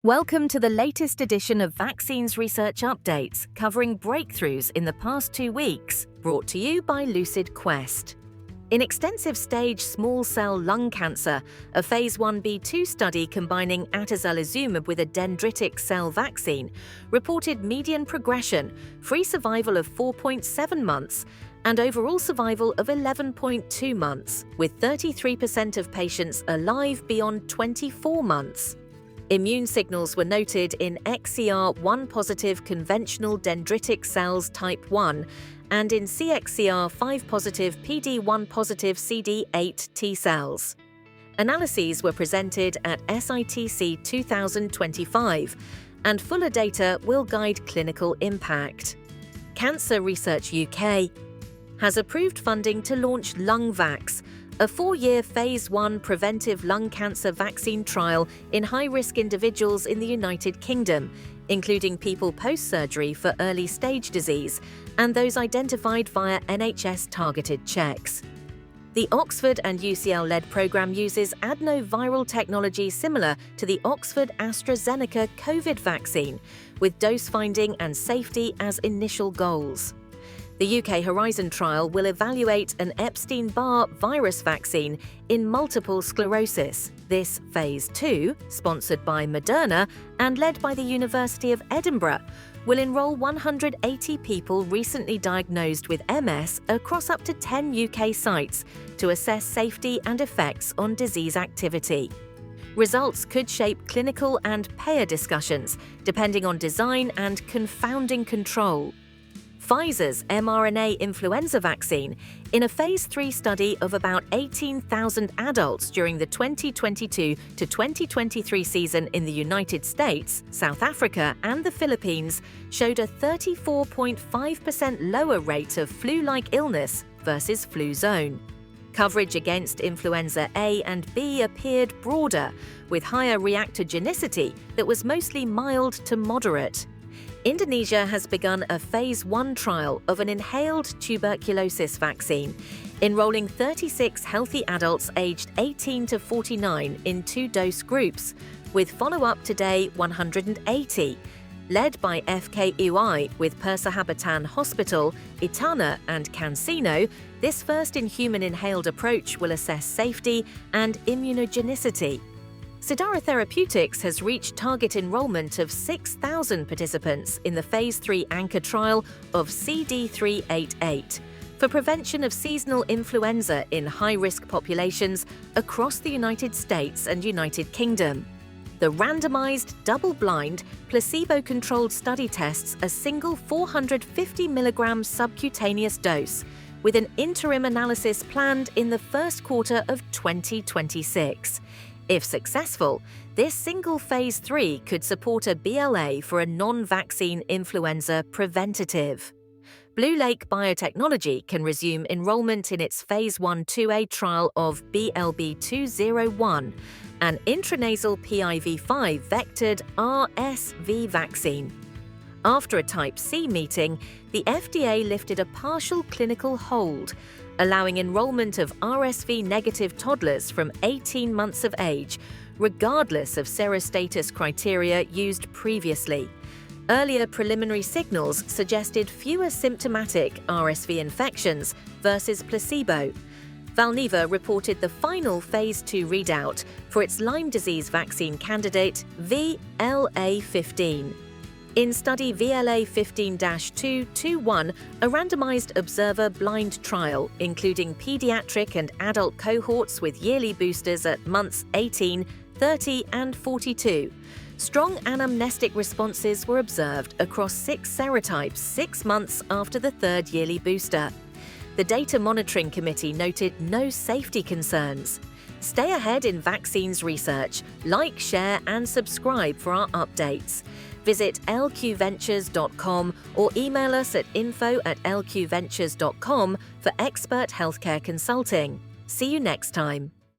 Welcome to the latest edition of Vaccines Research Updates, covering breakthroughs in the past 2 weeks, brought to you by Lucid Quest. In extensive stage small cell lung cancer, a Phase 1b/2 study combining Atezolizumab with a dendritic-cell vaccine reported median progression, free survival of 4.7 months, and overall survival of 11.2 months, with 33% of patients alive beyond 24 months. Immune signals were noted in CXCR1 positive conventional dendritic cells type 1 and in CXCR5 positive PD-1 positive CD8 T cells. Analyses were presented at SITC 2025, and fuller data will guide clinical impact. Cancer Research UK has approved funding to launch LungVax, a 4-year Phase 1 preventive lung cancer vaccine trial in high-risk individuals in the United Kingdom, including people post-surgery for early-stage disease and those identified via NHS-targeted checks. The Oxford and UCL-led program uses adenoviral technology similar to the Oxford AstraZeneca Covid vaccine, with dose finding and safety as initial goals. The UK Horizon trial will evaluate an Epstein-Barr virus vaccine in multiple sclerosis. This Phase 2, sponsored by Moderna and led by the University of Edinburgh, will enroll 180 people recently diagnosed with MS across up to 10 UK sites to assess safety and effects on disease activity. Results could shape clinical and payer discussions, depending on design and confounding control. Pfizer's mRNA influenza vaccine, in a Phase 3 study of about 18,000 adults during the 2022 to 2023 season in the United States, South Africa, and the Philippines, showed a 34.5% lower rate of flu-like illness versus Fluzone. Coverage against influenza A and B appeared broader, with higher reactogenicity that was mostly mild to moderate. Indonesia has begun a Phase 1 trial of an inhaled tuberculosis vaccine, enrolling 36 healthy adults aged 18 to 49 in 2-dose groups, with follow-up to day 180. Led by FKUI with Persahabatan Hospital, Itana and Cancino, this first-in-human inhaled approach will assess safety and immunogenicity. Cidara Therapeutics has reached target enrollment of 6,000 participants in the Phase 3 ANCHOR trial of CD388 for prevention of seasonal influenza in high-risk populations across the United States and United Kingdom. The randomized, double-blind, placebo-controlled study tests a single 450 mg subcutaneous dose, with an interim analysis planned in the first quarter of 2026. If successful, this single Phase 3 could support a BLA for a non-vaccine influenza preventative. Blue Lake Biotechnology can resume enrollment in its Phase 1/2a trial of BLB201, an intranasal PIV5 vectored RSV vaccine. After a Type C meeting, the FDA lifted a partial clinical hold, allowing enrollment of RSV-negative toddlers from 18 months of age, regardless of serostatus criteria used previously. Earlier preliminary signals suggested fewer symptomatic RSV infections versus placebo. Valneva reported the final Phase 2 readout for its Lyme disease vaccine candidate VLA15. In study VLA15-221, a randomized observer blind trial, including pediatric and adult cohorts with yearly boosters at months 18, 30, and 42. Strong anamnestic responses were observed across 6 serotypes 6 months after the 3rd yearly booster. The Data Monitoring Committee noted no safety concerns. Stay ahead in vaccines research. Like, share, and subscribe for our updates. Visit lqventures.com or email us at info@lqventures.com for expert healthcare consulting. See you next time.